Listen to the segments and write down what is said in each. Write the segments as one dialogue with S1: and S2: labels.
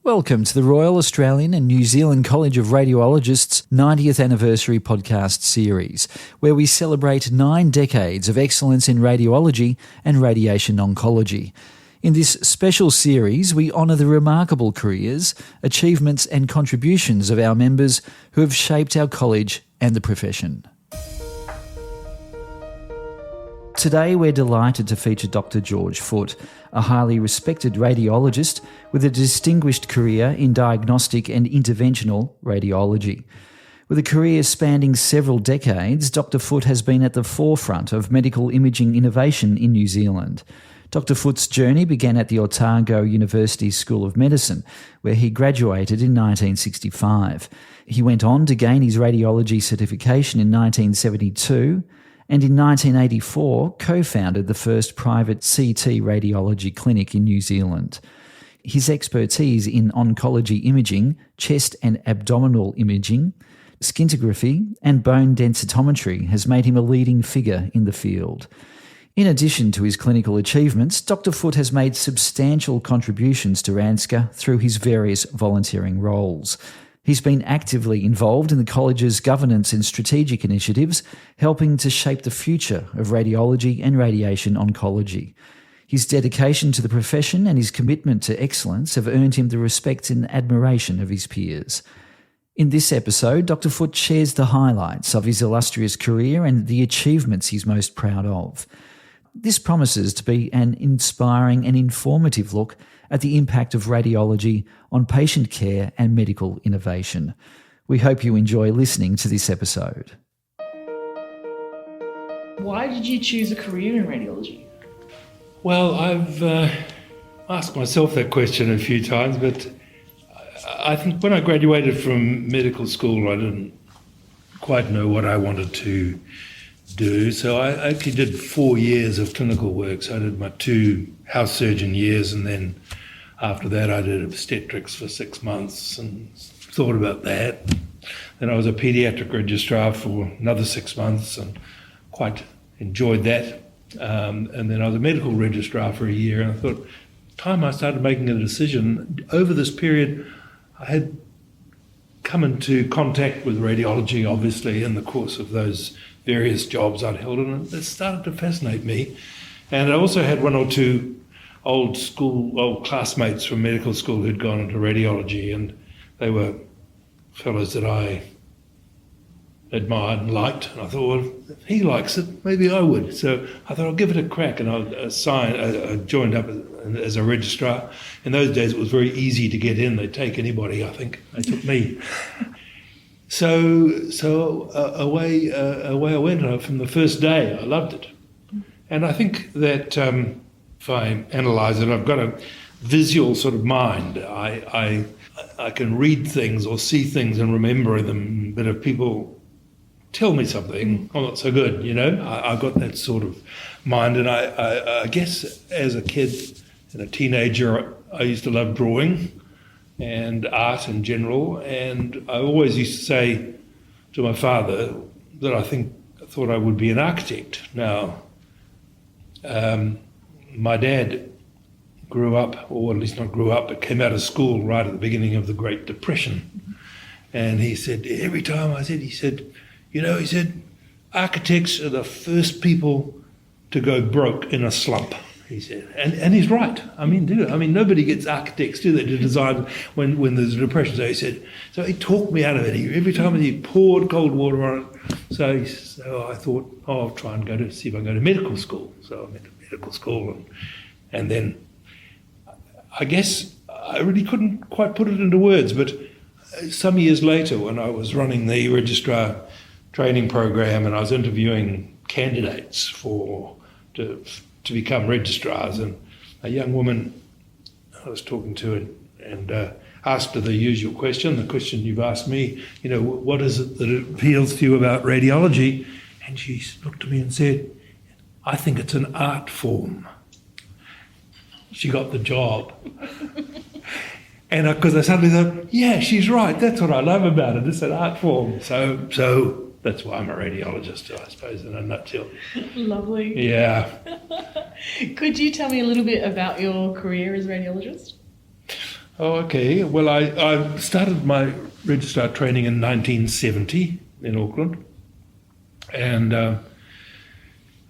S1: Welcome to the Royal Australian and New Zealand College of Radiologists' 90th anniversary podcast series, where we celebrate 9 decades of excellence in radiology and radiation oncology. In this special series, we honour the remarkable careers, achievements and contributions of our members who have shaped our college and the profession. Today we're delighted to feature Dr George Foote, a highly respected radiologist with a distinguished career in diagnostic and interventional radiology. With a career spanning several decades, Dr Foote has been at the forefront of medical imaging innovation in New Zealand. Dr Foote's journey began at the Otago University School of Medicine, where he graduated in 1965. He went on to gain his radiology certification in 1972, and in 1984 co-founded the first private CT Radiology Clinic in New Zealand. His expertise in oncology imaging, chest and abdominal imaging, scintigraphy and bone densitometry has made him a leading figure in the field. In addition to his clinical achievements, Dr Foote has made substantial contributions to RANZCR through his various volunteering roles. He's been actively involved in the college's governance and strategic initiatives, helping to shape the future of radiology and radiation oncology. His dedication to the profession and his commitment to excellence have earned him the respect and admiration of his peers. In this episode, Dr Foote shares the highlights of his illustrious career and the achievements he's most proud of. This promises to be an inspiring and informative look at the impact of radiology on patient care and medical innovation. We hope you enjoy listening to this episode.
S2: Why did you choose a career in radiology?
S3: Well, I've asked myself that question a few times, but I think when I graduated from medical school, I didn't quite know what I wanted to do. So I actually did 4 years of clinical work. So I did my 2 house surgeon years, and then after that I did obstetrics for 6 months and thought about that. Then I was a paediatric registrar for another 6 months and quite enjoyed that. And then I was a medical registrar for a year, and I thought, time I started making a decision, over this period I had come into contact with radiology, obviously, in the course of those various jobs I'd held, and it started to fascinate me. And I also had 1 or 2 old classmates from medical school who'd gone into radiology, and they were fellows that I admired and liked. And I thought, well, if he likes it, maybe I would. So I thought I'll give it a crack, and I joined up as a registrar. In those days, it was very easy to get in. They'd take anybody, I think. They took me. So away I went from the first day. I loved it. And I think that if I analyse it, I've got a visual sort of mind. I can read things or see things and remember them, but if people tell me something, I'm not so good, you know. I've got that sort of mind, and I guess as a kid and a teenager, I used to love drawing and art in general, and I always used to say to my father that I thought I would be an architect. Now, my dad grew up, or at least not grew up, but came out of school right at the beginning of the Great Depression. And he said, every time he said, architects are the first people to go broke in a slump, he said. And he's right. I mean, nobody gets architects, do they, to design when there's a depression. So he talked me out of it. Every time he poured cold water on it. So I thought, I'll try and see if I can go to medical school. So I went to medical school, and then I guess I really couldn't quite put it into words, but some years later, when I was running the registrar training program and I was interviewing candidates to become registrars, and a young woman I was talking to and asked her the usual question, the question you've asked me, what is it that appeals to you about radiology? And she looked at me and said, I think it's an art form. She got the job. And because I suddenly thought, yeah, she's right, that's what I love about it, it's an art form. So that's why I'm a radiologist, I suppose, in a nutshell.
S2: Lovely.
S3: Yeah.
S2: Could you tell me a little bit about your career as a radiologist?
S3: Oh, okay. Well, I started my registrar training in 1970 in Auckland, and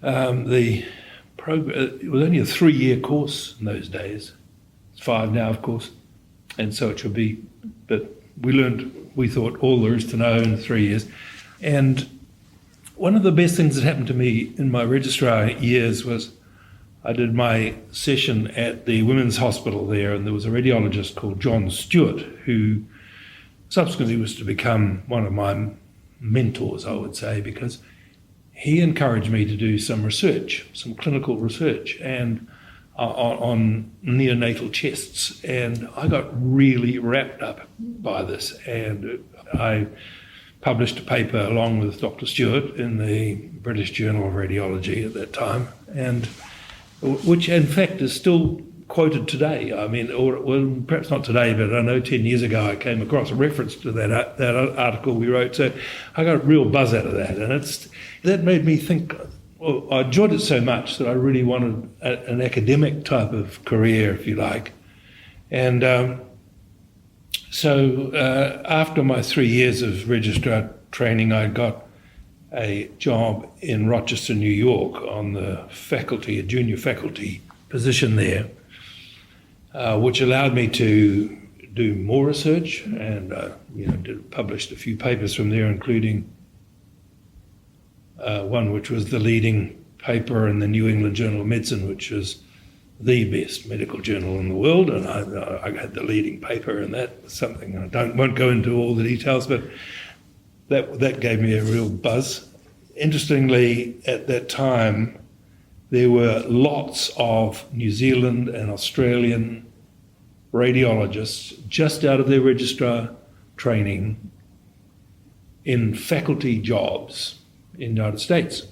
S3: the program, it was only a 3-year course in those days. It's 5 now, of course, and so it should be. But we thought all there is to know in 3 years. And one of the best things that happened to me in my registrar years was I did my session at the women's hospital there, and there was a radiologist called John Stewart, who subsequently was to become one of my mentors, I would say, because he encouraged me to do some research, some clinical research, and on neonatal chests. And I got really wrapped up by this, and I published a paper along with Dr. Stewart in the British Journal of Radiology at that time, and which in fact is still quoted today. I mean, or well, perhaps not today, but I know 10 years ago I came across a reference to that article we wrote. So I got a real buzz out of that, and that made me think. Well, I enjoyed it so much that I really wanted an academic type of career, if you like. And so after my 3 years of registrar training, I got a job in Rochester, New York, on the faculty, a junior faculty position there, which allowed me to do more research, and published a few papers from there, including one which was the leading paper in the New England Journal of Medicine, which is the best medical journal in the world, and I had the leading paper in that. Something I won't go into all the details, but that gave me a real buzz. Interestingly, at that time, there were lots of New Zealand and Australian radiologists just out of their registrar training in faculty jobs in the United States.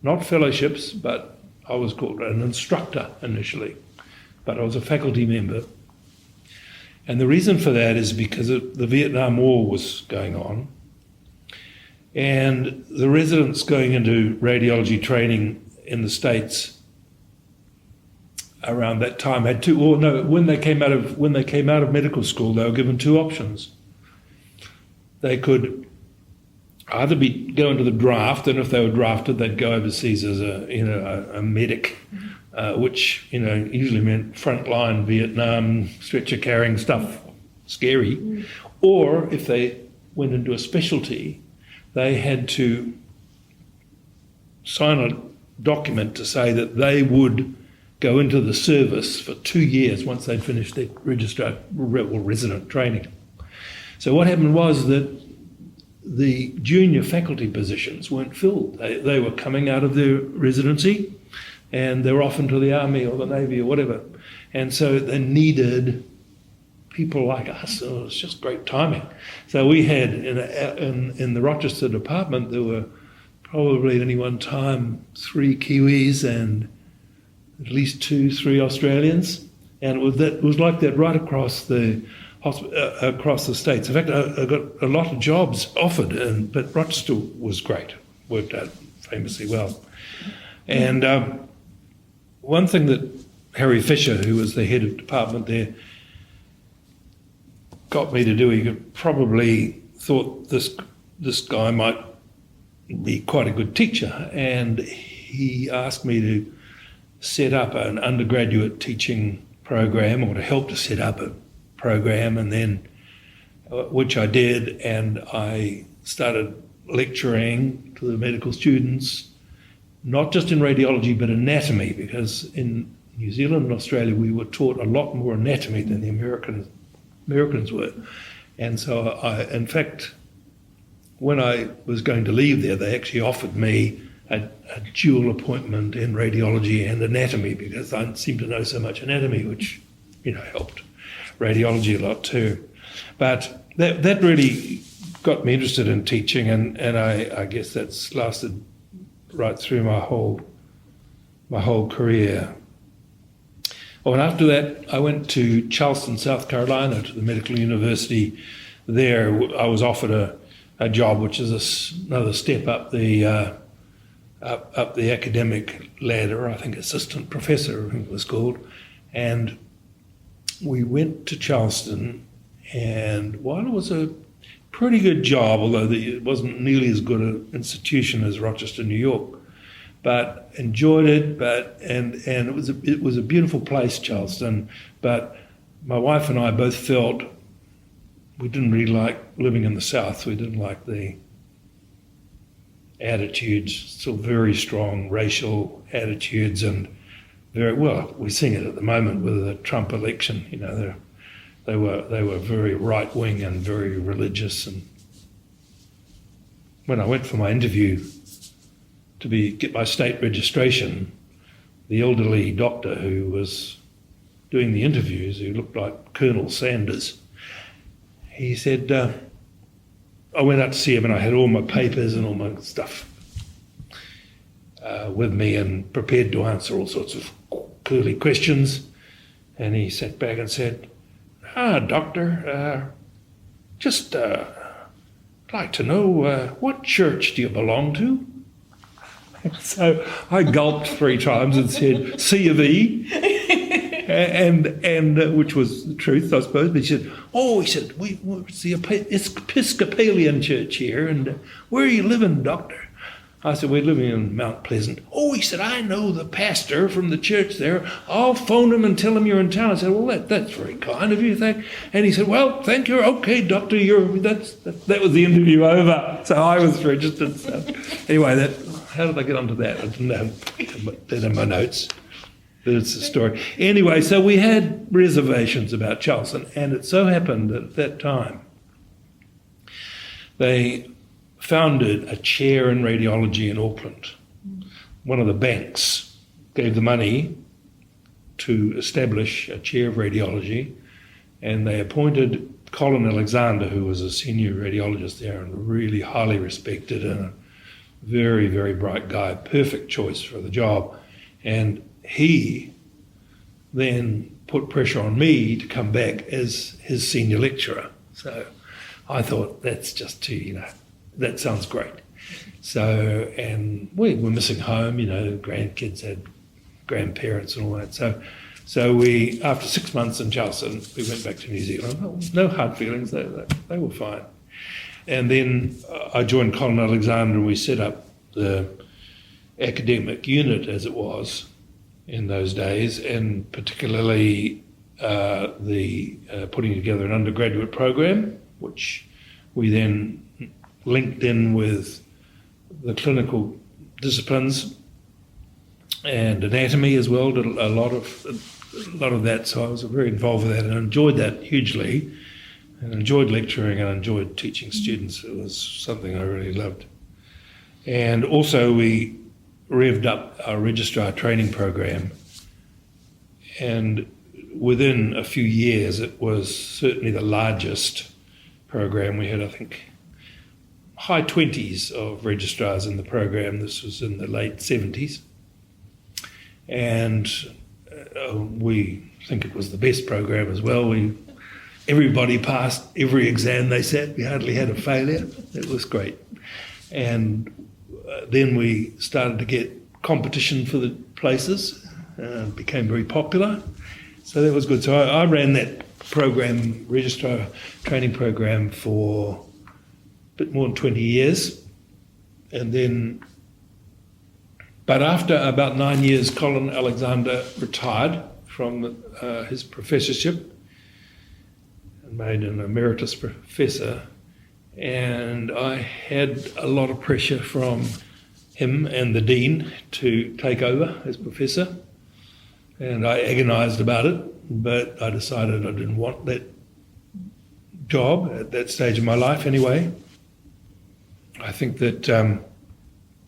S3: Not fellowships, but I was called an instructor initially, but I was a faculty member. And the reason for that is because the Vietnam War was going on, and the residents going into radiology training in the States around that time had when they came out of medical school, they were given 2 options. They could either go into the draft, and if they were drafted, they'd go overseas as a medic, which usually meant frontline Vietnam stretcher carrying stuff, scary. Or if they went into a specialty, they had to sign a document to say that they would go into the service for 2 years once they'd finished their registrar or resident training. So what happened was that the junior faculty positions weren't filled. They were coming out of their residency, and they were off into the Army or the Navy or whatever. And so they needed people like us. So it was just great timing. So we had, in the Rochester department, there were probably at any one time 3 Kiwis and at least 2-3 Australians. And it was like that right across the states. In fact, I got a lot of jobs offered, but Rochester was great, worked out famously well. And one thing that Harry Fisher, who was the head of department there, got me to do, he probably thought this guy might be quite a good teacher, and he asked me to set up an undergraduate teaching program, or to help to set up a program, and then which I did, and I started lecturing to the medical students, not just in radiology but anatomy, because in New Zealand and Australia we were taught a lot more anatomy than the Americans were. And so in fact, when I was going to leave there, they actually offered me a dual appointment in radiology and anatomy, because I seemed to know so much anatomy, which helped radiology a lot too. But that really got me interested in teaching, and I guess that's lasted right through my whole career. Oh, and after that, I went to Charleston, South Carolina, to the medical university there. I was offered a job, which is another step up the academic ladder. I think assistant professor, I think it was called, and we went to Charleston, and while it was a pretty good job, although it wasn't nearly as good an institution as Rochester, New York, but enjoyed it. And it was a beautiful place, Charleston. But my wife and I both felt we didn't really like living in the South. We didn't like the attitudes, still very strong racial attitudes, and very well. We're seeing it at the moment with the Trump election. You know, they were very right wing and very religious. And when I went for my interview to get my state registration, the elderly doctor who was doing the interviews, who looked like Colonel Sanders, he said, I went out to see him, and I had all my papers and all my stuff with me and prepared to answer all sorts of curly questions. And he sat back and said, doctor, just like to know what church do you belong to? So I gulped 3 times and said, C of E, and which was the truth, I suppose. But he said, it's the Episcopalian church here, and where are you living, doctor? I said, we're living in Mount Pleasant. Oh, he said, I know the pastor from the church there. I'll phone him and tell him you're in town. I said, well, that's very kind of you, thank. And he said, well, thank you. Okay, doctor, that was the interview over. So I was registered. So anyway, how did I get onto that? I didn't have that in my notes. But it's a story. Anyway, so we had reservations about Charleston, and it so happened that at that time they founded a chair in radiology in Auckland. One of the banks gave the money to establish a chair of radiology, and they appointed Colin Alexander, who was a senior radiologist there and really highly respected and a very, very bright guy, perfect choice for the job. And he then put pressure on me to come back as his senior lecturer. So I thought, that's just too, that sounds great. So, and we were missing home, grandkids had grandparents and all that. So we, after 6 months in Charleston, we went back to New Zealand. No hard feelings, they were fine. And then I joined Colin Alexander, and we set up the academic unit, as it was in those days, and particularly the putting together an undergraduate program, which we then linked in with the clinical disciplines and anatomy as well. Did a lot of that, so I was very involved with that and enjoyed that hugely, and enjoyed lecturing and enjoyed teaching students. It was something I really loved. And also we revved up our registrar training program, and within a few years it was certainly the largest program. We had, I think, high 20s of registrars in the program. This was in the late 70s. And we think it was the best program as well. Everybody passed every exam they sat. We hardly had a failure. It was great. And then we started to get competition for the places. Became very popular. So that was good. So I ran that program, registrar training program, for a bit more than 20 years. And then, but after about 9 years, Colin Alexander retired from his professorship and made an emeritus professor. And I had a lot of pressure from him and the dean to take over as professor. And I agonised about it, but I decided I didn't want that job at that stage of my life anyway. I think that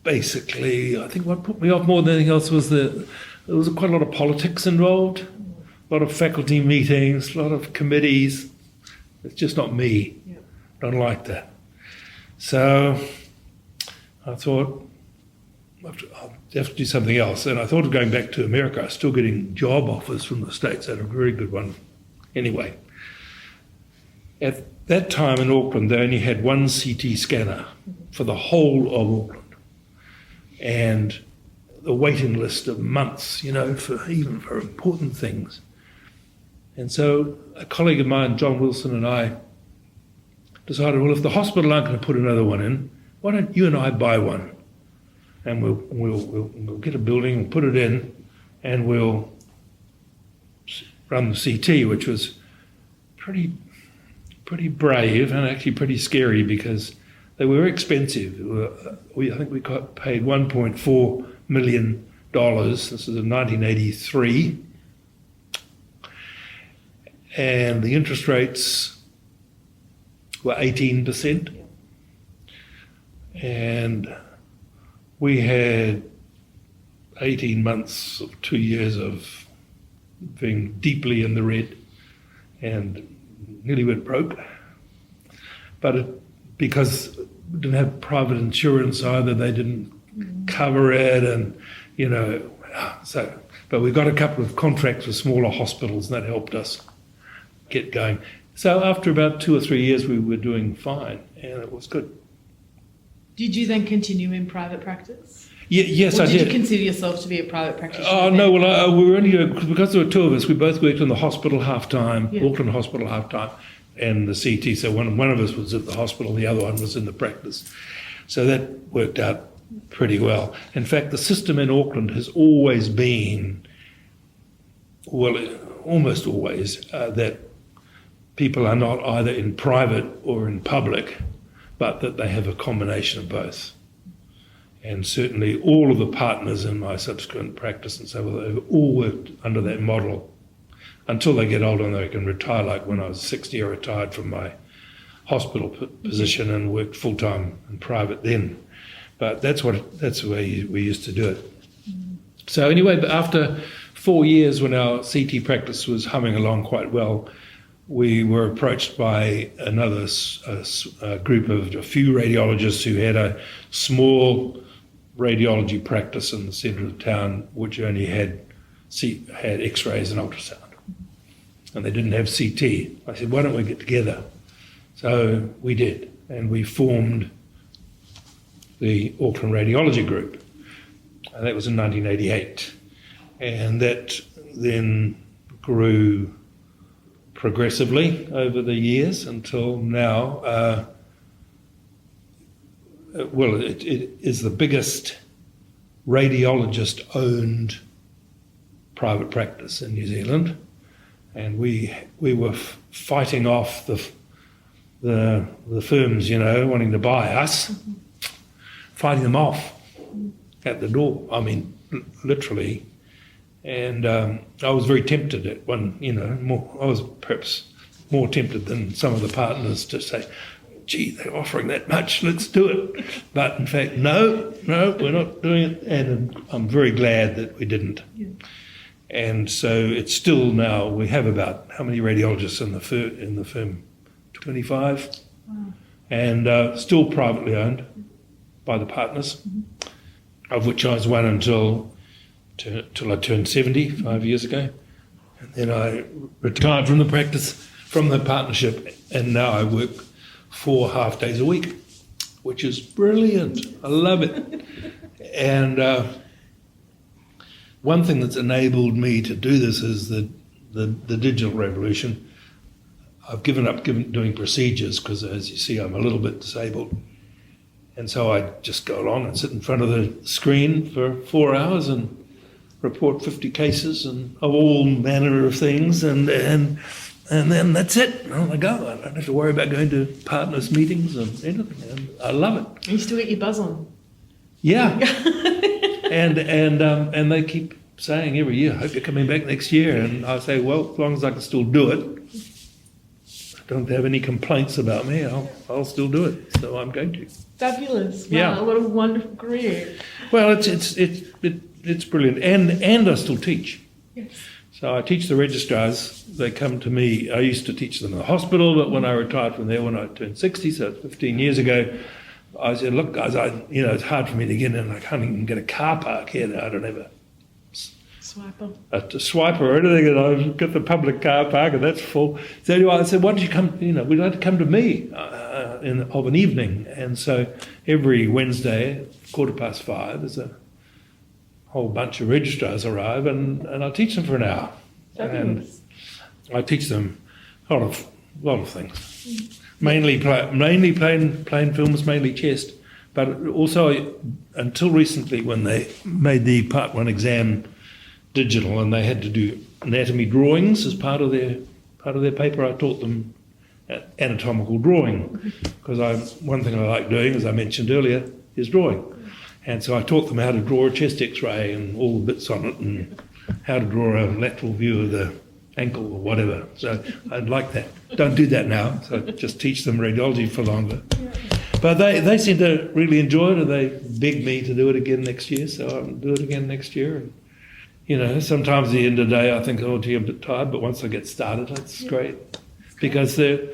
S3: basically, I think what put me off more than anything else was that there was quite a lot of politics involved, a lot of faculty meetings, a lot of committees. It's just not me. Yeah. Don't like that. So I thought, I'll have to do something else. And I thought of going back to America. I was still getting job offers from the States. I had a very good one. Anyway, at that time in Auckland, they only had one CT scanner for the whole of Auckland. And the waiting list of months, for important things. And so a colleague of mine, John Wilson, and I decided, well, if the hospital aren't going to put another one in, why don't you and I buy one? And we'll get a building, we'll put it in, and we'll run the CT, which was pretty brave and actually pretty scary because they were expensive. I think we paid $1.4 million. This is in 1983. And the interest rates were 18%. And we had 18 months of 2 years of being deeply in the red and nearly went broke. But because we didn't have private insurance either, they didn't cover it, and so. But we got a couple of contracts with smaller hospitals, and that helped us get going. So after about 2 or 3 years, we were doing fine, and it was good.
S2: Did you then continue in private practice?
S3: Yes,
S2: or
S3: I did.
S2: Did you consider yourself to be a private practitioner?
S3: Oh, no, well, we were only, because there were two of us, we both worked in the hospital half-time, Auckland Hospital half-time, and the CT. So one of us was at the hospital, the other one was in the practice. So that worked out pretty well. In fact, the system in Auckland has always been, well, almost always, that people are not either in private or in public, but that they have a combination of both. And certainly all of the partners in my subsequent practice and so on, they've all worked under that model until they get older and they can retire. Like when I was 60, I retired from my hospital position and worked full-time in private then. But that's the way we used to do it. So anyway, but after 4 years, when our CT practice was humming along quite well, we were approached by another group of a few radiologists who had a small radiology practice in the centre of town, which only had X-rays and ultrasound, and they didn't have CT. I said, why don't we get together? So we did, and we formed the Auckland Radiology Group, and that was in 1988, and that then grew progressively over the years until now. It is the biggest radiologist-owned private practice in New Zealand, and we were fighting off the firms, wanting to buy us, fighting them off at the door. I mean, literally. And I was very tempted at one, I was perhaps more tempted than some of the partners to say, gee, they're offering that much, let's do it. But in fact, no, we're not doing it. And I'm very glad that we didn't. Yeah. And so it's still now, we have about, how many radiologists in the firm? 25. Wow. And still privately owned by the partners, of which I was one until I turned 70 5 years ago. And then I retired from the practice, from the partnership, and now I work 4 half days a week, which is brilliant. I love it. And one thing that's enabled me to do this is the digital revolution. I've given up doing procedures because, as you see, I'm a little bit disabled. And so I just go along and sit in front of the screen for 4 hours and report 50 cases and of all manner of things, and then that's it. I go. I don't have to worry about going to partners' meetings and anything. And I love it.
S2: You still get your buzz on?
S3: Yeah. and they keep saying every year, hope you're coming back next year. And I say, well, as long as I can still do it, I don't have any complaints about me, I'll still do it. So I'm going to.
S2: Fabulous. Wow,
S3: yeah.
S2: What a wonderful career.
S3: Well, it's brilliant. And I still teach.
S2: Yes.
S3: So I teach the registrars. They come to me. I used to teach them in the hospital, but when I retired from there, when I turned 60, so 15 years ago, I said, look, guys, it's hard for me to get in. I can't even get a car park here now. I don't have a swiper or anything, and I've got the public car park, and that's full. So anyway, I said, why don't you come, we'd like to come to me of an evening. And so every Wednesday, 5:15, there's a whole bunch of registrars arrive, and I'll teach them for an hour. I teach them a lot of things. Mainly plain films, mainly chest, but also until recently when they made the Part 1 exam digital and they had to do anatomy drawings as part of their paper, I taught them anatomical drawing, because one thing I like doing, as I mentioned earlier, is drawing. And so I taught them how to draw a chest x-ray and all the bits on it, and how to draw a lateral view of the ankle or whatever. So I'd like that. Don't do that now, so just teach them radiology for longer. But they seem to really enjoy it, and they beg me to do it again next year, so I'll do it again next year. And, you know, sometimes at the end of the day I think, oh gee, I'm a bit tired, but once I get started, it's great. Because they're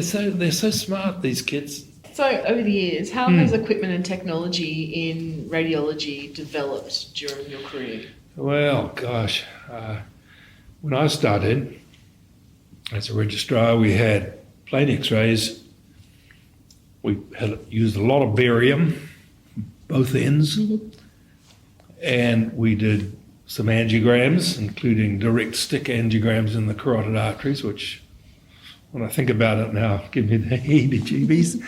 S3: so smart, these kids.
S2: So over the years, how has equipment and technology in radiology developed during your career?
S3: Well, gosh, when I started as a registrar, we had plain x-rays. We had used a lot of barium, both ends, and we did some angiograms, including direct stick angiograms in the carotid arteries, which, when I think about it now, give me the heebie-jeebies.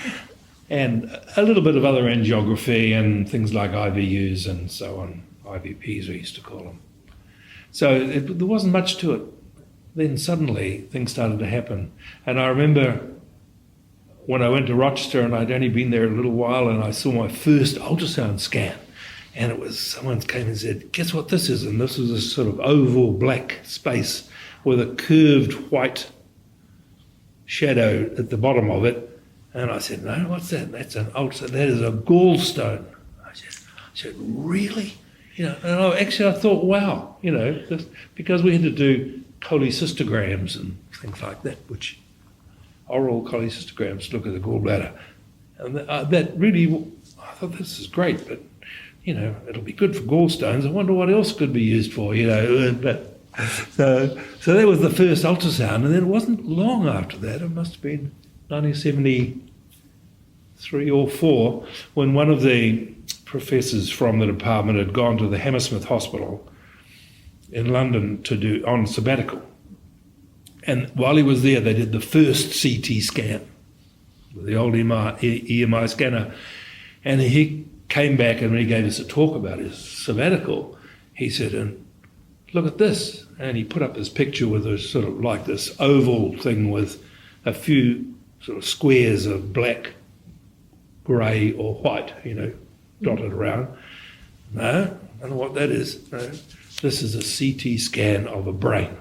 S3: And a little bit of other angiography and things like IVUs and so on, IVPs we used to call them. So there wasn't much to it. Then suddenly things started to happen. And I remember when I went to Rochester, and I'd only been there a little while, and I saw my first ultrasound scan. And it was, someone came and said, guess what this is? And this was a sort of oval black space with a curved white shadow at the bottom of it. And I said, no, what's that? That's an ultrasound. That is a gallstone. I said, really? You know, and I thought, wow, you know, because we had to do cholecystograms and things like that, which oral cholecystograms look at the gallbladder. And that really, I thought, this is great, but, you know, it'll be good for gallstones. I wonder what else could be used for, you know. But so that was the first ultrasound, and then it wasn't long after that. It must have been 1973 or 4, when one of the professors from the department had gone to the Hammersmith Hospital in London to do on sabbatical. And while he was there, they did the first CT scan with the old EMI scanner. And he came back, and when he gave us a talk about his sabbatical, he said, and look at this. And he put up this picture with a sort of like this oval thing with a few sort of squares of black, grey or white, you know, dotted around. No, I don't know what that is. No, this is a CT scan of a brain.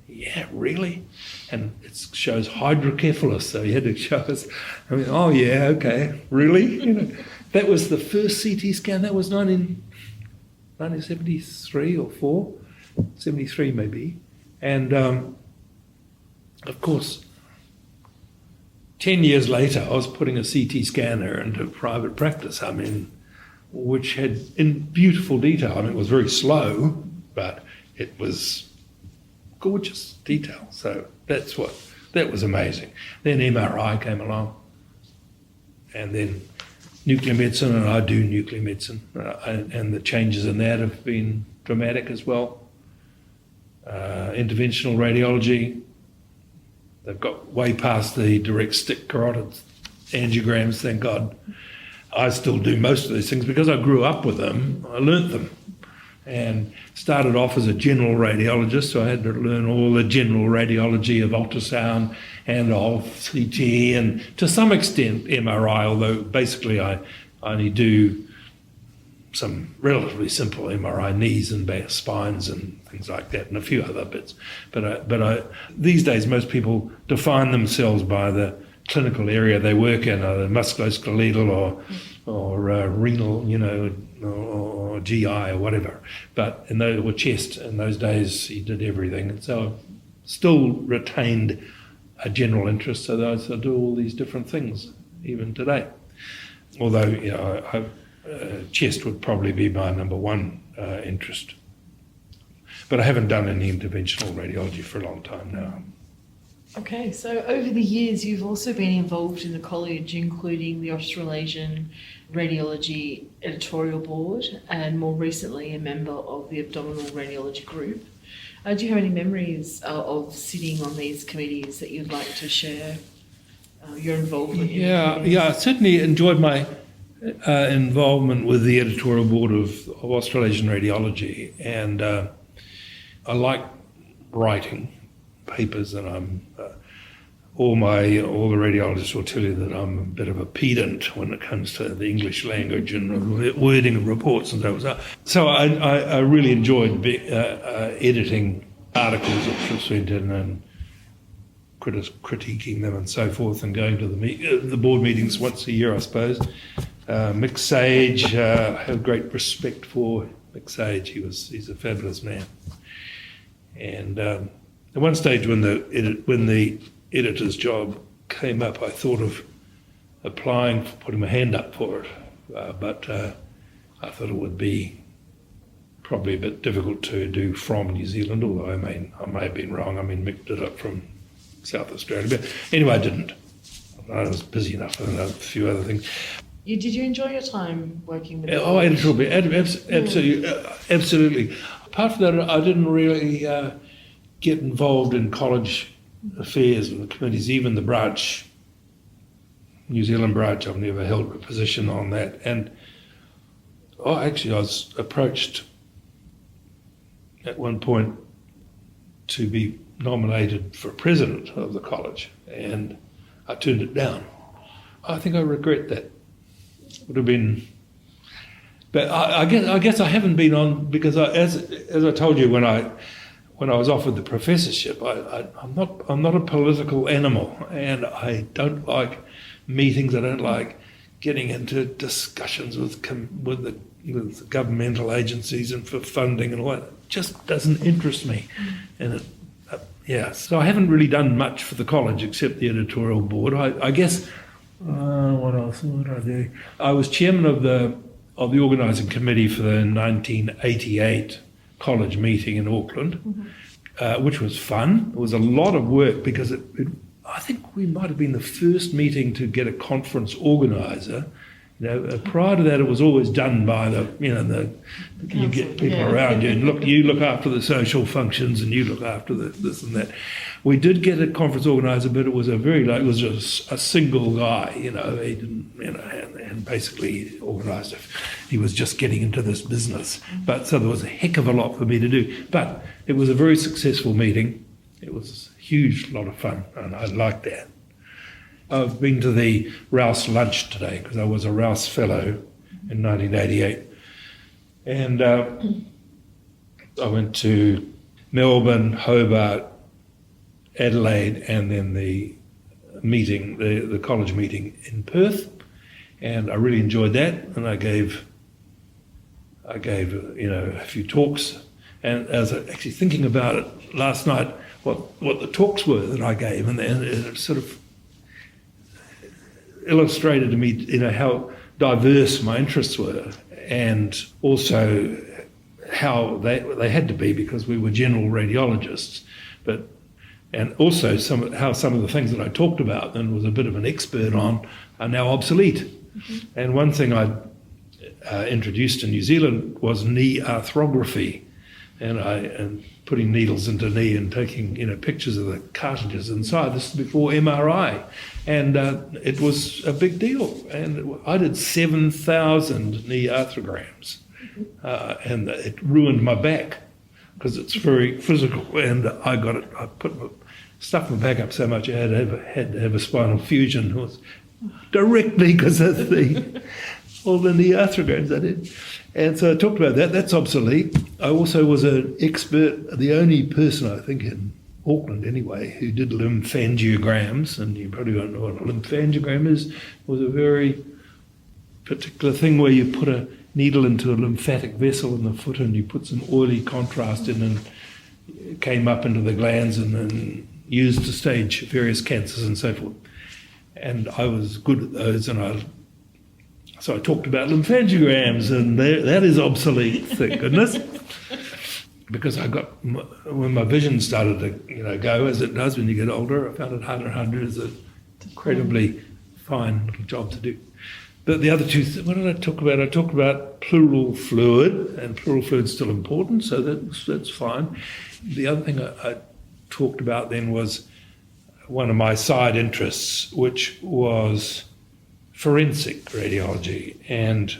S3: Yeah, really? And it shows hydrocephalus, so he had to show us. I mean, oh yeah, okay, really? You know, that was the first CT scan. That was 1973 or 4, 73 maybe. And of course, 10 years later, I was putting a CT scanner into private practice, I mean, which had, in beautiful detail, I mean, it was very slow, but it was gorgeous detail. So that was amazing. Then MRI came along, and then nuclear medicine, and I do nuclear medicine, and the changes in that have been dramatic as well. Interventional radiology, they've got way past the direct stick carotid angiograms, thank God. I still do most of these things because I grew up with them. I learnt them and started off as a general radiologist, so I had to learn all the general radiology of ultrasound and of CT and to some extent MRI, although basically I only do some relatively simple MRI, knees and back, spines and things like that, and a few other bits. But these days most people define themselves by the clinical area they work in, either musculoskeletal or renal, you know, or GI or whatever. But or chest, in those days he did everything. And so I've still retained a general interest, so that I do all these different things even today. Although, you know, chest would probably be my number one interest. But I haven't done any interventional radiology for a long time now.
S2: Okay, so over the years you've also been involved in the college, including the Australasian Radiology Editorial Board and more recently a member of the Abdominal Radiology Group. Do you have any memories of sitting on these committees that you'd like to share your involvement in?
S3: I certainly enjoyed my involvement with the editorial board of Australasian Radiology, and I like writing papers, and I'm all the radiologists will tell you that I'm a bit of a pedant when it comes to the English language and wording of reports and so on. So I really enjoyed editing articles that were sent in and critiquing them and so forth, and going to the board meetings once a year, I suppose. Mick Sage, I have great respect for Mick Sage. He's a fabulous man. And at one stage when the editor's job came up, I thought of applying, putting my hand up for it, but I thought it would be probably a bit difficult to do from New Zealand, although I may have been wrong. I mean, Mick did it from South Australia, but anyway, I didn't. I was busy enough and a few other things.
S2: Did you enjoy your time working with?
S3: Editorial, absolutely. Apart from that, I didn't really get involved in college affairs and the committees, even the branch, New Zealand branch. I've never held a position on that. And actually, I was approached at one point to be nominated for president of the college, and I turned it down. I think I regret that. Would have been, but I guess I haven't been on, because as I told you when I was offered the professorship, I'm not a political animal, and I don't like meetings. I don't like getting into discussions with the governmental agencies and for funding and all that. It just doesn't interest me, and so I haven't really done much for the college except the editorial board. I guess. What else would I do? I was chairman of the organising committee for the 1988 college meeting in Auckland, which was fun. It was a lot of work because I think we might have been the first meeting to get a conference organiser. Prior to that, it was always done by you get people around you, and you look after the social functions, and you look after this and that. We did get a conference organiser, but it was it was just a single guy. He didn't, and basically organised it. He was just getting into this business, so there was a heck of a lot for me to do. But it was a very successful meeting. It was a huge lot of fun, and I liked that. I've been to the Rouse lunch today because I was a Rouse fellow in 1988. And I went to Melbourne, Hobart, Adelaide, and then the meeting, the college meeting in Perth. And I really enjoyed that. And I gave a few talks. And I was actually thinking about it last night, what the talks were that I gave, and it sort of illustrated to me, how diverse my interests were, and also how they had to be, because we were general radiologists, and also how some of the things that I talked about and was a bit of an expert on are now obsolete. Mm-hmm. And one thing I introduced in New Zealand was knee arthrography, and putting needles into knee and taking pictures of the cartilages inside. This is before MRI, and it was a big deal. And I did 7,000 knee arthrograms, and it ruined my back because it's very physical. And I stuffed my back up so much I had to have a spinal fusion. It was directly because of all the knee arthrograms I did. And so I talked about that. That's obsolete. I also was an expert, the only person I think in Auckland anyway, who did lymphangiograms, and you probably don't know what a lymphangiograph is. It was a very particular thing where you put a needle into a lymphatic vessel in the foot and you put some oily contrast in, and it came up into the glands and then used to stage various cancers and so forth. And I was good at those, so I talked about lymphangiograms, and that is obsolete, thank goodness, because when my vision started to go, as it does when you get older, I found it harder and harder. It's an incredibly fine little job to do. But the other two, what did I talk about? I talked about pleural fluid, and pleural fluid's still important, so that's fine. The other thing I talked about then was one of my side interests, which was forensic radiology, and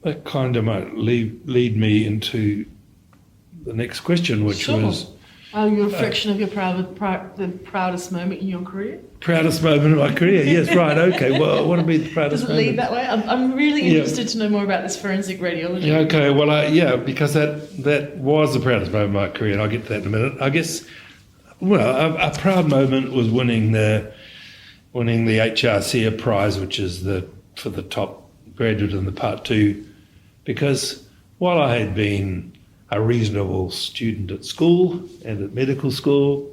S3: that kind of might lead me into the next question, which was...
S2: your reflection of your the proudest moment in your career?
S3: Proudest moment of my career, yes, right, okay. Well, what would be the proudest moment?
S2: Does it lead that way? I'm really interested to know more about this forensic radiology.
S3: Yeah, okay, well, because that was the proudest moment of my career, and I'll get to that in a minute. I guess, well, a proud moment was winning the HRCR prize, which is for the top graduate in the Part 2, because while I had been a reasonable student at school and at medical school,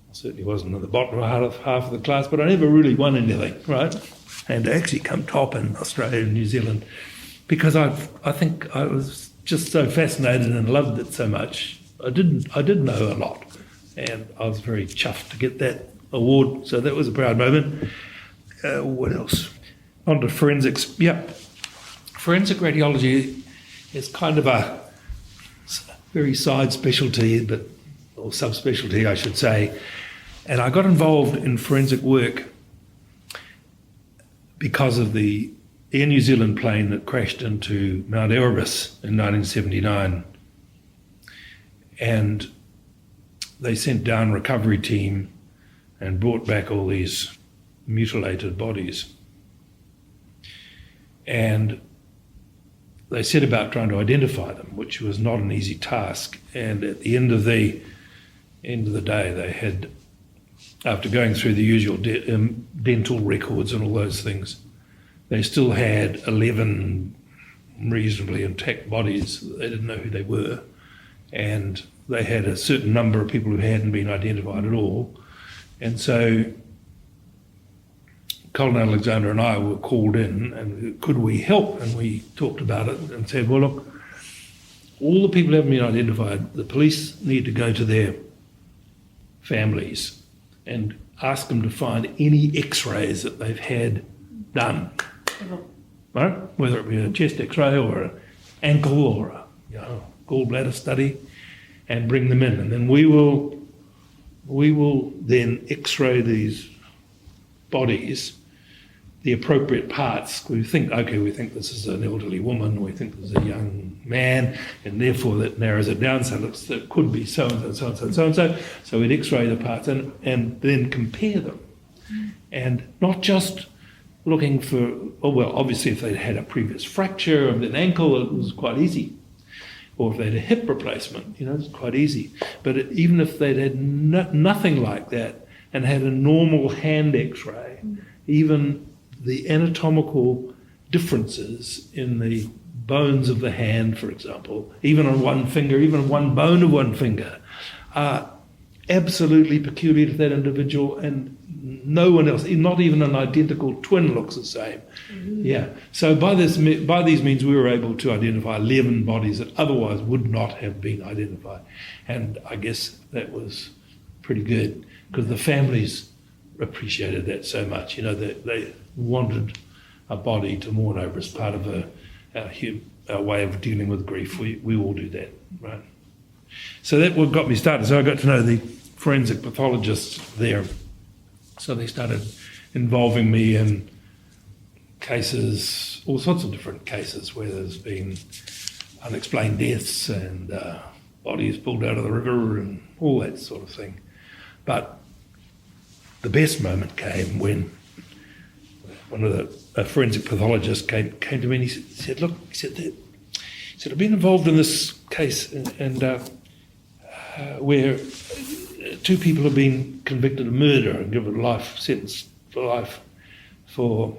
S3: I certainly wasn't in the bottom half of the class, but I never really won anything, right? And to actually come top in Australia and New Zealand, because I think I was just so fascinated and loved it so much. I did know a lot, and I was very chuffed to get that award, so that was a proud moment. What else? On to forensics. Yeah, forensic radiology is kind of a very side specialty, or subspecialty, I should say. And I got involved in forensic work because of the Air New Zealand plane that crashed into Mount Erebus in 1979. And they sent down a recovery team and brought back all these mutilated bodies. And they set about trying to identify them, which was not an easy task. And at the end of the day, they had, after going through the usual dental records and all those things, they still had 11 reasonably intact bodies. They didn't know who they were. And they had a certain number of people who hadn't been identified at all. And so Colin Alexander and I were called in, and could we help? And we talked about it and said, well, look, all the people who haven't been identified, the police need to go to their families and ask them to find any x-rays that they've had done, right? Whether it be a chest x-ray or an ankle or a gallbladder study, and bring them in. And then we will then x-ray these bodies, the appropriate parts. We think this is an elderly woman, we think this is a young man, and therefore that narrows it down, so it could be so-and-so, so-and-so, so-and-so. So we'd x-ray the parts and then compare them. And not just looking for, obviously if they'd had a previous fracture of an ankle, it was quite easy. Or if they had a hip replacement, it's quite easy. But even if they'd had nothing like that and had a normal hand x-ray, even the anatomical differences in the bones of the hand, for example, even on one finger, even on one bone of one finger, are absolutely peculiar to that individual, and no one else, not even an identical twin, looks the same. Mm-hmm. Yeah. So by these means, we were able to identify 11 bodies that otherwise would not have been identified, and I guess that was pretty good because the families appreciated that so much. They wanted a body to mourn over as part of a way of dealing with grief. We all do that, right? So that what got me started. So I got to know the forensic pathologists there. So they started involving me in cases, all sorts of different cases where there's been unexplained deaths and bodies pulled out of the river and all that sort of thing. But the best moment came when one of the forensic pathologists came to me and he said, look, I've been involved in this case and where two people have been convicted of murder and given life sentence for life for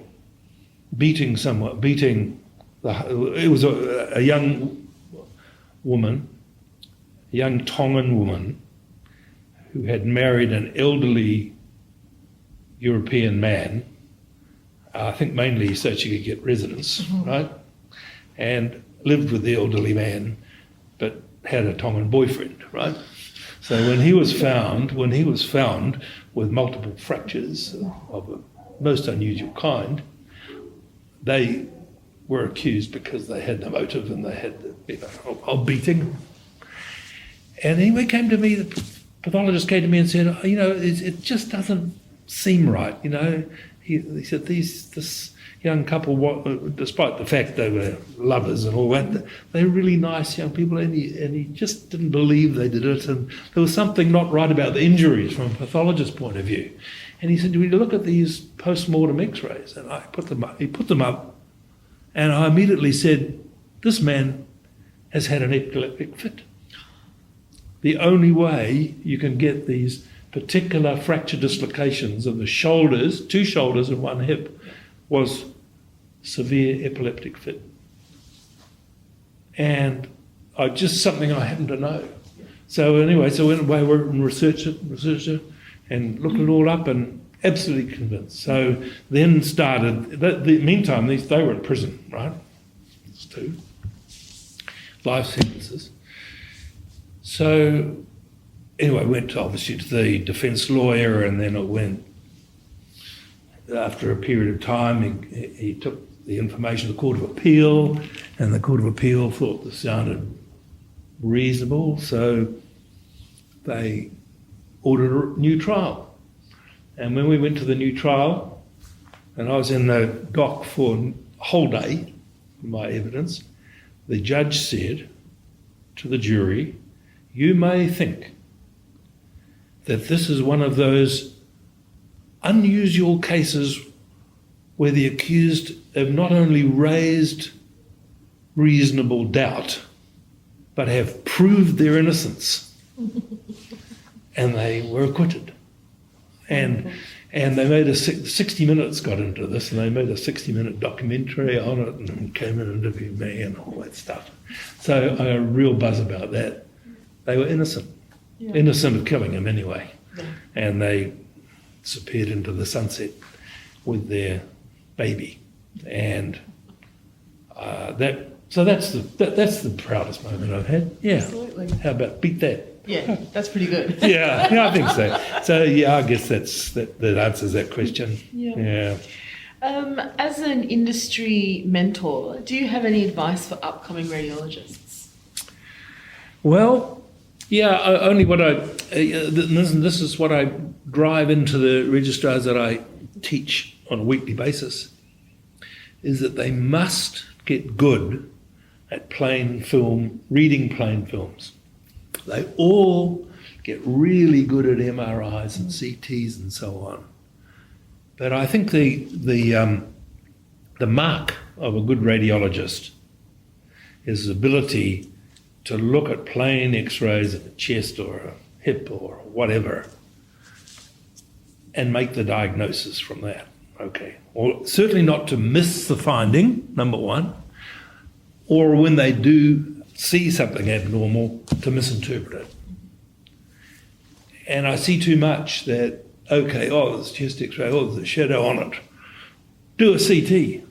S3: beating someone. It was a young woman, a young Tongan woman who had married an elderly European man, I think mainly so she could get residence, right? And lived with the elderly man, but had a Tongan boyfriend, right? So when he was found with multiple fractures of a most unusual kind, they were accused because they had the motive and they had the of beating. And anyway, the pathologist came to me and said, it just doesn't seem right, He said, this young couple, despite the fact they were lovers and all that, they were really nice young people, and he just didn't believe they did it, and there was something not right about the injuries from a pathologist's point of view. And he said, "Do we look at these post-mortem x-rays?" And he put them up, and I immediately said, "This man has had an epileptic fit. The only way you can get these particular fracture dislocations of the shoulders, 2 shoulders and 1 hip, was severe epileptic fit." And just something I happened to know. So anyway, I went away and researched it and looked it all up and absolutely convinced. So then started, meantime, they were in prison, right? It's 2 life sentences. So anyway, went obviously to the defence lawyer, and then it went, after a period of time, he took the information to the Court of Appeal, and the Court of Appeal thought this sounded reasonable, so they ordered a new trial. And when we went to the new trial, and I was in the dock for a whole day, my evidence, the judge said to the jury, "You may think that this is one of those unusual cases where the accused have not only raised reasonable doubt, but have proved their innocence." And they were acquitted. And they made 60 Minutes got into this, and they made a 60-minute documentary on it, and came and interviewed me and all that stuff. So I had a real buzz about that. They were innocent.
S2: Yeah.
S3: Innocent of killing him anyway.
S2: Yeah.
S3: And they disappeared into the sunset with their baby. And that's the proudest moment I've had. Yeah.
S2: Absolutely.
S3: How about beat that?
S2: Yeah, that's pretty good.
S3: Yeah, I think so. So yeah, I guess that answers that question.
S2: Yeah. As an industry mentor, do you have any advice for upcoming radiologists?
S3: Well, yeah, only what this is what I drive into the registrars that I teach on a weekly basis, is that they must get good at reading plain films. They all get really good at MRIs and CTs and so on. But I think the mark of a good radiologist is his ability to look at plain X-rays of a chest or a hip or whatever and make the diagnosis from that. Okay. Or certainly not to miss the finding, number one, or when they do see something abnormal, to misinterpret it. And I see too much that, okay, there's a chest X-ray, there's a shadow on it. Do a CT,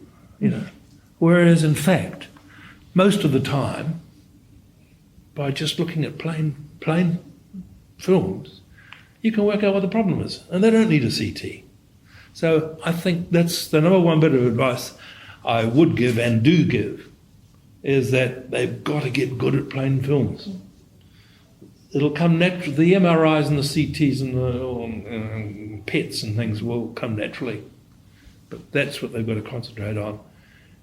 S3: Whereas in fact, most of the time, by just looking at plain films, you can work out what the problem is, and they don't need a CT. So I think that's the number one bit of advice I would give and do give, is that they've got to get good at plain films. It'll come naturally. The MRIs and the CTs and the PETs and things will come naturally, but that's what they've got to concentrate on.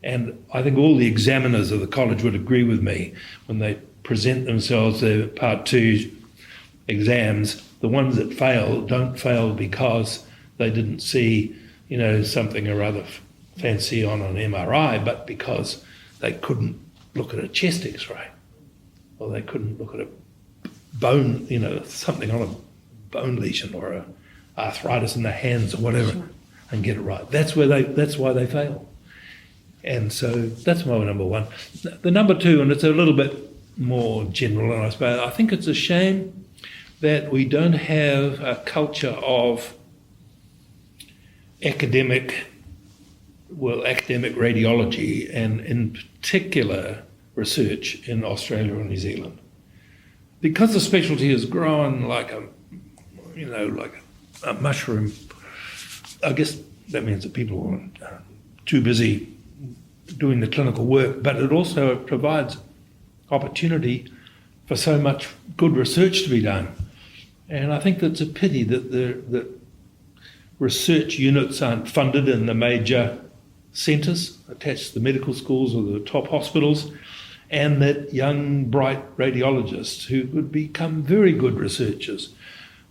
S3: And I think all the examiners of the college would agree with me when they present themselves their Part 2 exams. The ones that fail don't fail because they didn't see, something or other fancy on an MRI, but because they couldn't look at a chest X-ray, or they couldn't look at a bone, something on a bone lesion or a arthritis in the hands or whatever, and get it right. That's why they fail. And so that's my number one. The number two, and it's a little bit more general, and I suppose I think it's a shame that we don't have a culture of academic radiology, and in particular research in Australia and New Zealand. Because the specialty has grown like a mushroom, I guess that means that people are too busy doing the clinical work, but it also provides opportunity for so much good research to be done. And I think that's a pity that the research units aren't funded in the major centres attached to the medical schools or the top hospitals, and that young, bright radiologists who would become very good researchers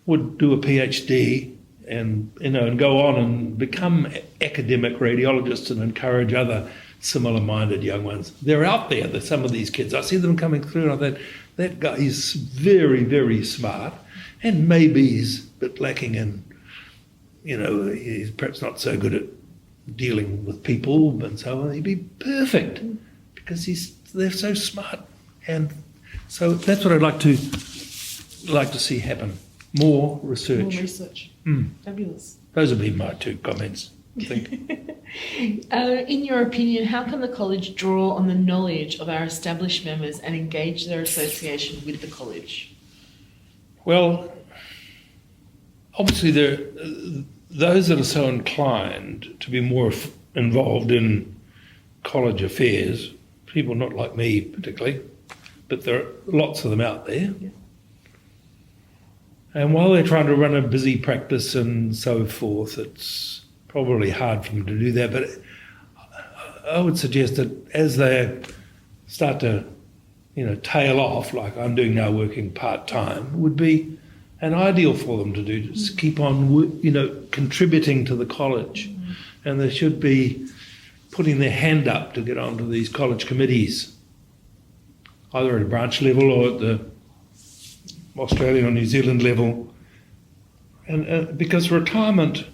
S3: would do a PhD and go on and become academic radiologists and encourage other similar-minded young ones. They're out there, some of these kids. I see them coming through, and I think that guy is very, very smart, and maybe he's a bit lacking in, he's perhaps not so good at dealing with people and so on. He'd be perfect because they're so smart, and so that's what I'd like to see happen. More research.
S2: More research. Fabulous.
S3: Those would be my 2 comments, I think.
S2: In your opinion, how can the college draw on the knowledge of our established members and engage their association with the college?
S3: Well, obviously those that are so inclined to be more involved in college affairs, people not like me particularly, but there are lots of them out there.
S2: Yeah.
S3: And while they're trying to run a busy practice and so forth, it's probably hard for them to do that. But I would suggest that as they start to, tail off, like I'm doing now, working part-time, would be an ideal for them to do, just keep on, contributing to the college. And they should be putting their hand up to get onto these college committees, either at a branch level or at the Australian or New Zealand level. And because retirement,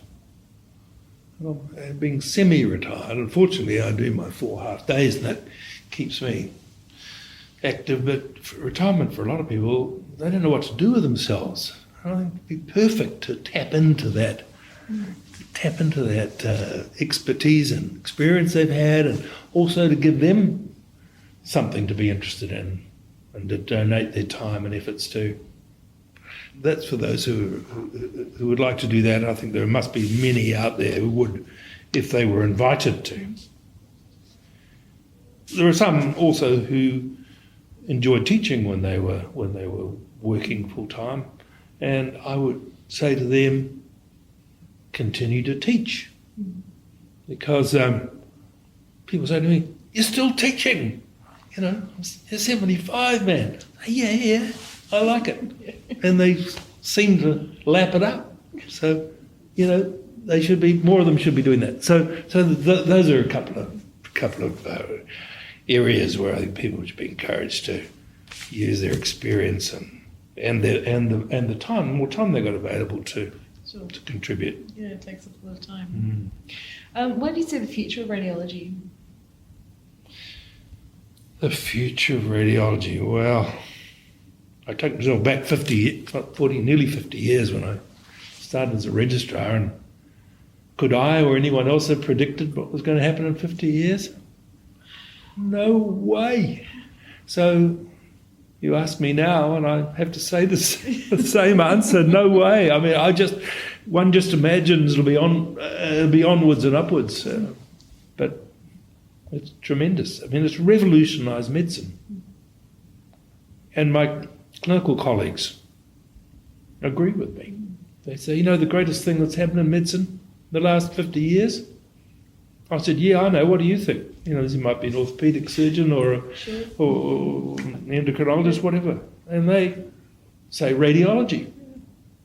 S3: being semi-retired, unfortunately I do my 4 half days and that keeps me active, but retirement for a lot of people, they don't know what to do with themselves. I think it'd be perfect to tap into that expertise and experience they've had, and also to give them something to be interested in and to donate their time and efforts to. That's for those who would like to do that. I think there must be many out there who would, if they were invited to. There are some also who enjoyed teaching when they were working full time, and I would say to them, continue to teach, because people say to me, "You're still teaching, you're 75, man." Yeah, I like it, and they seem to lap it up. So, they should be, more of them should be doing that. So those are a couple of areas where I think people should be encouraged to use their experience and the time, more time they've got available to contribute.
S2: Yeah, it takes up a lot of time. What do you see the future of radiology?
S3: The future of radiology, well, I take myself back nearly 50 years when I started as a registrar, and could I or anyone else have predicted what was going to happen in 50 years? No way. So you ask me now, and I have to say the same answer. No way. I mean, one just imagines it'll be onwards and upwards, but it's tremendous. I mean, it's revolutionised medicine, and my clinical colleagues agree with me. They say, the greatest thing that's happened in medicine the last 50 years. I said, yeah, I know. What do you think? This might be an orthopaedic surgeon or an endocrinologist, whatever. And they say radiology.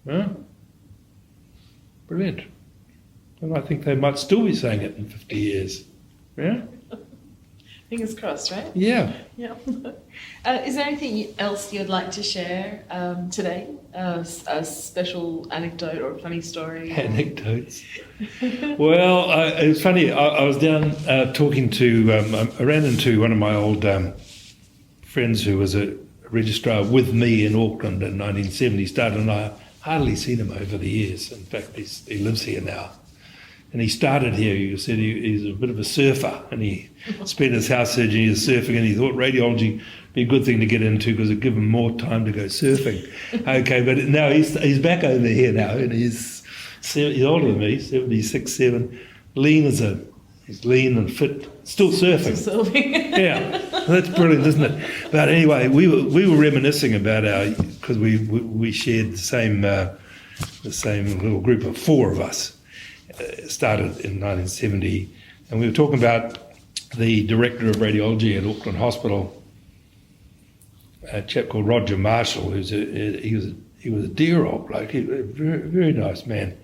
S3: Yeah. Brilliant. And I think they might still be saying it in 50 years. Yeah?
S2: Fingers crossed, right?
S3: Yeah.
S2: Yeah. Is there anything else you'd like to share today? A special anecdote or a funny story?
S3: Anecdotes. Well, it was funny. I was down talking to, I ran into one of my old friends who was a registrar with me in Auckland in 1970. Started, and I hardly seen him over the years. In fact, he lives here now. And he started here. He said he's a bit of a surfer, and he spent his house surgery years surfing, and he thought radiology would be a good thing to get into because it'd give him more time to go surfing. Okay, but now he's back over here now, and he's older than me, 76, 7, lean as a He's lean and fit, still surfing. Yeah, that's brilliant, isn't it? But anyway, we were reminiscing about because we shared the same little group of four of us. Started in 1970, and we were talking about the director of radiology at Auckland Hospital, a chap called Roger Marshall, he was a dear old bloke, a very, very nice man. I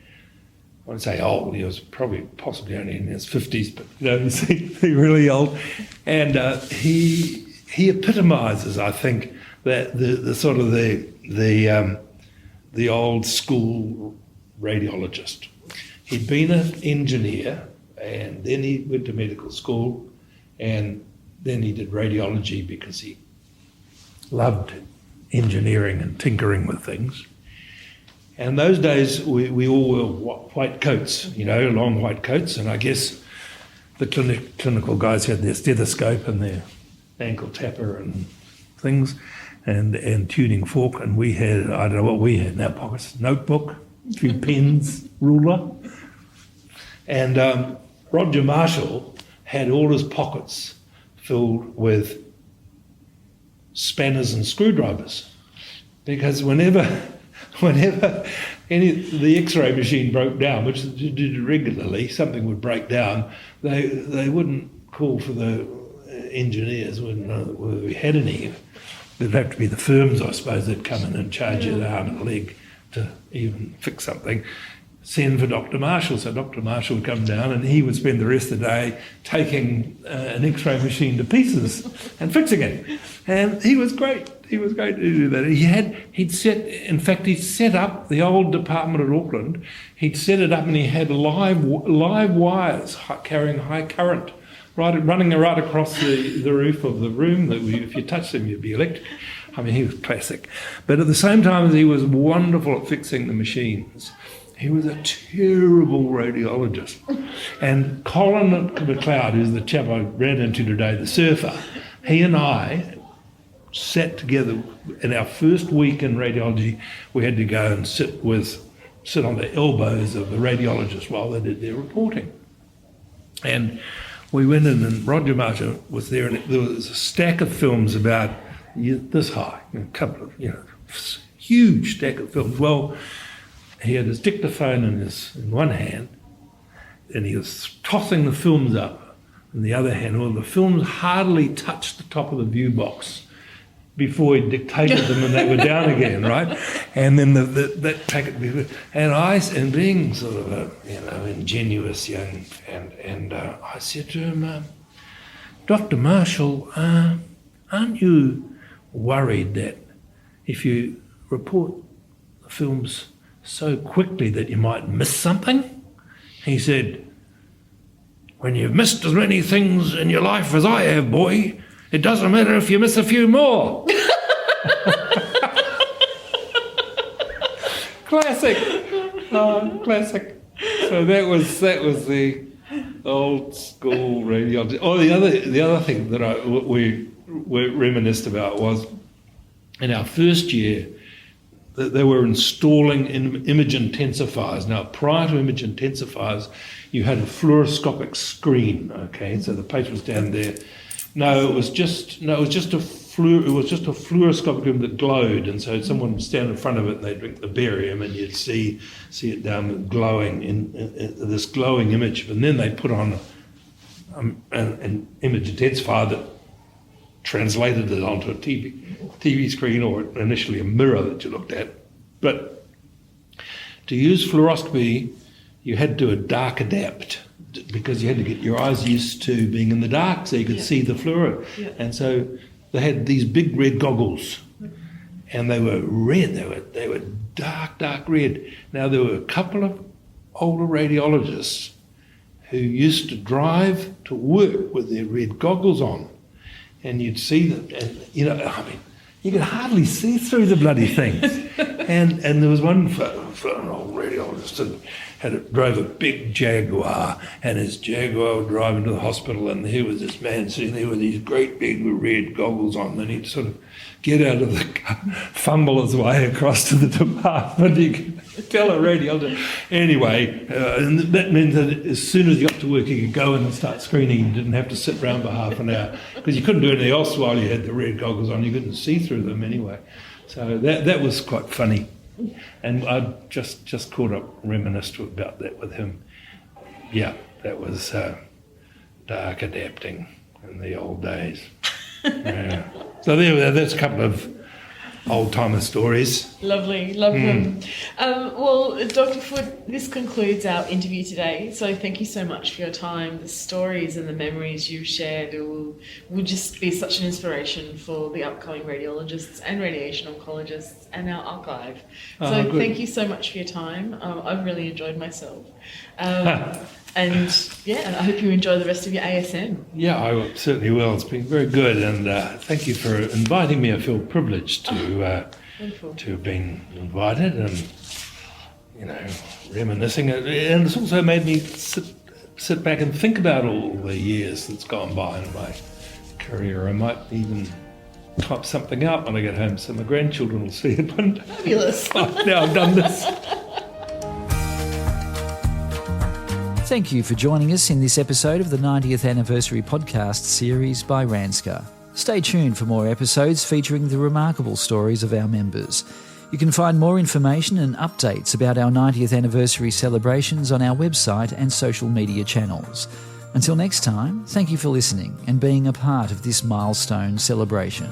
S3: wouldn't say old, he was possibly only in his 50s, but he's really old. And he epitomises, I think, that the sort of the old school radiologist. He'd been an engineer, and then he went to medical school, and then he did radiology because he loved engineering and tinkering with things. And those days we all wore white coats, long white coats, and I guess the clinical guys had their stethoscope and their ankle tapper and things, and tuning fork, and we had, I don't know what we had in our pockets, notebook, a few pens, ruler. And Roger Marshall had all his pockets filled with spanners and screwdrivers, because whenever the X-ray machine broke down, which they did regularly, something would break down, they wouldn't call for the engineers, wouldn't know whether we had any. It'd have to be the firms, I suppose, that'd come in and charge you an arm and a leg to even fix something. Send for Dr. Marshall. So Dr. Marshall would come down and he would spend the rest of the day taking an X-ray machine to pieces and fixing it. And he was great. He was great to do that. He'd set up the old department at Auckland. He'd set it up and he had live wires carrying high current running right across the roof of the room. That if you touched them, you'd be electric. I mean, he was classic. But at the same time as he was wonderful at fixing the machines, he was a terrible radiologist. And Colin McLeod, who's the chap I ran into today, the surfer, he and I sat together in our first week in radiology. We had to go and sit on the elbows of the radiologists while they did their reporting. And we went in and Roger Marshall was there, and there was a stack of films about this high, a couple of, huge stack of films. Well, he had his dictaphone in one hand, and he was tossing the films up in the other hand. Well, the films hardly touched the top of the view box before he dictated them, and they were down again, right? And then that packet, and being sort of a ingenuous young, and I said to him, Dr. Marshall, aren't you worried that if you report the films so quickly that you might miss something? He said, when you've missed as many things in your life as I have, boy, it doesn't matter if you miss a few more. Classic. Classic. So that was the old school radiology. Oh, the other thing that we reminisced about was in our first year that they were installing image intensifiers. Now, prior to image intensifiers, you had a fluoroscopic screen. Okay, so the patient was down there. It was just a fluoroscopic room that glowed, and so someone would stand in front of it and they'd drink the barium, and you'd see it down glowing in this glowing image. And then they'd put on an image intensifier that translated it onto a TV screen, or initially a mirror that you looked at. But to use fluoroscopy, you had to do a dark adapt, because you had to get your eyes used to being in the dark so you could see the fluoro. Yeah. And so they had these big red goggles, and they were red. They were dark red. Now, there were a couple of older radiologists who used to drive to work with their red goggles on, and you'd see them, and you could hardly see through the bloody things. and there was one for an old radiologist, drove a big Jaguar, and his Jaguar would drive into the hospital, and here was this man sitting there with these great big red goggles on, and he'd sort of get out of the car, fumble his way across to the department. He could tell a radiologist. Anyway, and that meant that as soon as he got to work, he could go in and start screening. He didn't have to sit around for half an hour, because you couldn't do anything else while you had the red goggles on. You couldn't see through them anyway. So that was quite funny. And I just caught up, reminisced about that with him. Yeah, that was dark adapting in the old days. Yeah. So that's a couple of old-timer stories.
S2: Lovely, love them. Well, Dr. Foote, this concludes our interview today. So thank you so much for your time. The stories and the memories you've shared will just be such an inspiration for the upcoming radiologists and radiation oncologists and our archive. So thank you so much for your time. I've really enjoyed myself. And yeah, I hope you enjoy the rest of your ASM.
S3: Yeah, I certainly will. It's been very good, and thank you for inviting me. I feel privileged to have been invited, and reminiscing. And it's also made me sit back and think about all the years that's gone by in my career. I might even type something out when I get home, so my grandchildren will see it one day.
S2: Fabulous.
S3: Now I've done this.
S1: Thank you for joining us in this episode of the 90th Anniversary Podcast series by RANZCR. Stay tuned for more episodes featuring the remarkable stories of our members. You can find more information and updates about our 90th Anniversary celebrations on our website and social media channels. Until next time, thank you for listening and being a part of this milestone celebration.